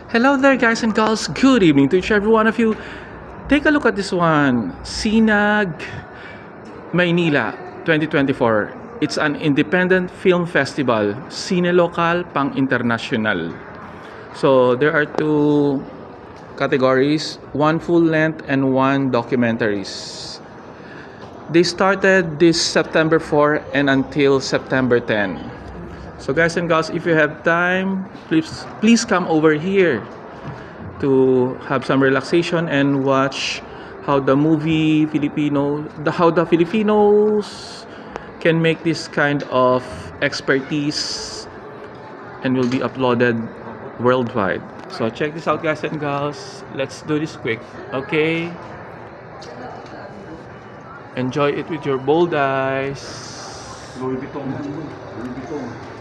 Hello there, guys and girls. Good evening to each and every one of you. Take a look at this one. Sinag Maynila 2024. It's an independent film festival. Cine Local pang international. So there are two categories, one full length and one documentaries. They started this September 4 and until September 10. So guys and girls, if you have time, please come over here to have some relaxation and watch how the Filipinos can make this kind of expertise and will be uploaded worldwide. So check this out, guys and girls. Let's do this quick, okay? Enjoy it with your bold eyes. Louis Vuitton.